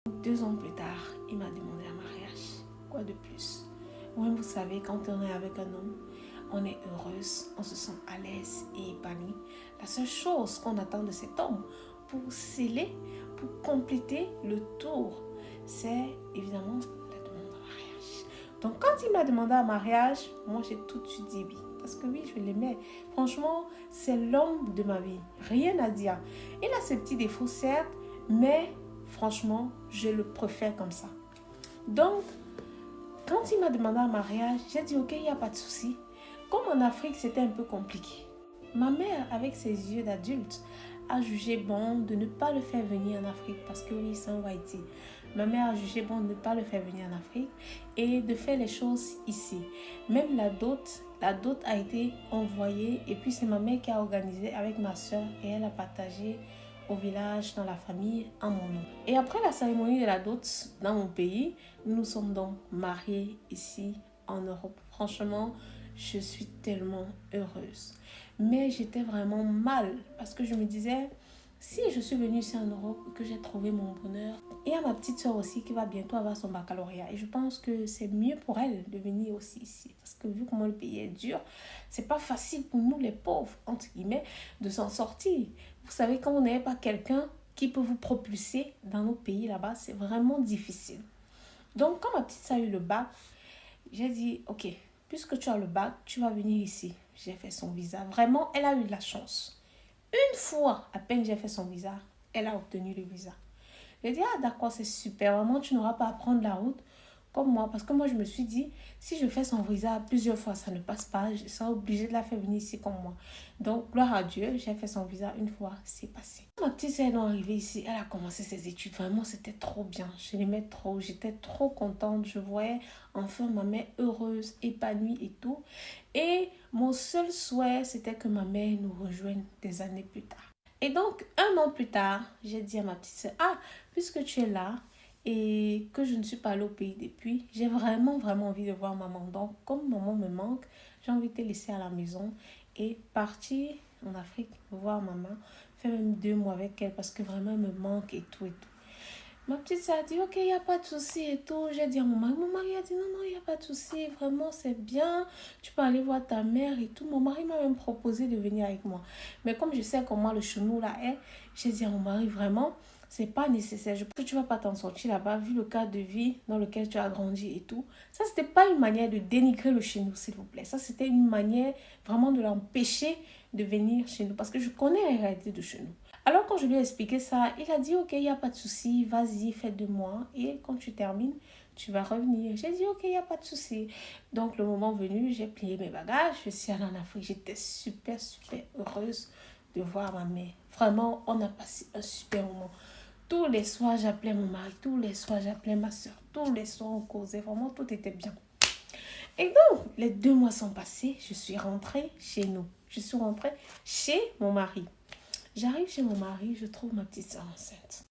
2 ans plus tard, il m'a demandé un mariage. Quoi de plus? Oui, vous savez, quand on est avec un homme, on est heureuse, on se sent à l'aise et épanouie. La seule chose qu'on attend de cet homme pour sceller, pour compléter le tour, c'est évidemment la demande en mariage. Donc quand il m'a demandé un mariage, moi j'ai tout de suite dit oui. Parce que oui, je l'aimais. Franchement, c'est l'homme de ma vie. Rien à dire. Il a ses petits défauts, certes, mais franchement, je le préfère comme ça. Donc, quand il m'a demandé un mariage, j'ai dit ok, il n'y a pas de souci. Comme en Afrique, c'était un peu compliqué. Ma mère, avec ses yeux d'adulte, a jugé bon de ne pas le faire venir en Afrique parce que oui, c'est un Whitey. Ma mère a jugé bon de ne pas le faire venir en Afrique et de faire les choses ici. Même la dot a été envoyée et puis c'est ma mère qui a organisé avec ma soeur et elle a partagé au village, dans la famille, en mon nom. Et après la cérémonie de la dot dans mon pays, nous nous sommes donc mariés ici en Europe. Franchement, je suis tellement heureuse. Mais j'étais vraiment mal parce que je me disais, si je suis venue ici en Europe et que j'ai trouvé mon bonheur, il y a ma petite soeur aussi qui va bientôt avoir son baccalauréat. Et je pense que c'est mieux pour elle de venir aussi ici. Parce que vu comment le pays est dur, c'est pas facile pour nous les pauvres, entre guillemets, de s'en sortir. Vous savez, quand vous n'avez pas quelqu'un qui peut vous propulser dans nos pays là-bas, c'est vraiment difficile. Donc, quand ma petite soeur a eu le bac, j'ai dit, ok, puisque tu as le bac, tu vas venir ici. J'ai fait son visa. Vraiment, elle a eu de la chance. Une fois, à peine j'ai fait son visa, elle a obtenu le visa. J'ai dit, ah d'accord, c'est super. Vraiment, tu n'auras pas à prendre la route comme moi. Parce que moi, je me suis dit, si je fais son visa plusieurs fois, ça ne passe pas. Je serai obligée de la faire venir ici comme moi. Donc, gloire à Dieu, j'ai fait son visa une fois, c'est passé. Ma petite sœur est arrivée ici, elle a commencé ses études. Vraiment, c'était trop bien. Je l'aimais trop. J'étais trop contente. Je voyais enfin ma mère heureuse, épanouie et tout. Et mon seul souhait, c'était que ma mère nous rejoigne des années plus tard. Et donc, 1 an plus tard, j'ai dit à ma petite sœur, ah, puisque tu es là et que je ne suis pas allée au pays depuis, j'ai vraiment, vraiment envie de voir maman. Donc, comme maman me manque, j'ai envie de te laisser à la maison et partir en Afrique voir maman, faire même 2 mois avec elle parce que vraiment elle me manque et tout et tout. Ma petite sœur a dit, ok, il n'y a pas de souci et tout. J'ai dit à mon mari a dit, non, non, il n'y a pas de souci, vraiment, c'est bien. Tu peux aller voir ta mère et tout. Mon mari m'a même proposé de venir avec moi. Mais comme je sais comment le chenou là est, j'ai dit à mon mari, vraiment, c'est pas nécessaire. Je pense que tu vas pas t'en sortir là-bas, vu le cadre de vie dans lequel tu as grandi et tout. Ça, c'était pas une manière de dénigrer le chenou, s'il vous plaît. Ça, c'était une manière vraiment de l'empêcher de venir chez nous. Parce que je connais la réalité de chez nous. Alors quand je lui ai expliqué ça, il a dit ok, il n'y a pas de souci, vas-y, fais 2 mois et quand tu termines, tu vas revenir. J'ai dit ok, il n'y a pas de souci. Donc le moment venu, j'ai plié mes bagages, je suis allée en Afrique. J'étais super, super heureuse de voir ma mère. Vraiment, on a passé un super moment. Tous les soirs, j'appelais mon mari, tous les soirs, j'appelais ma soeur, tous les soirs, on causait. Vraiment, tout était bien. Et donc, les 2 mois sont passés, je suis rentrée chez nous. Je suis rentrée chez mon mari. J'arrive chez mon mari, je trouve ma petite soeur enceinte.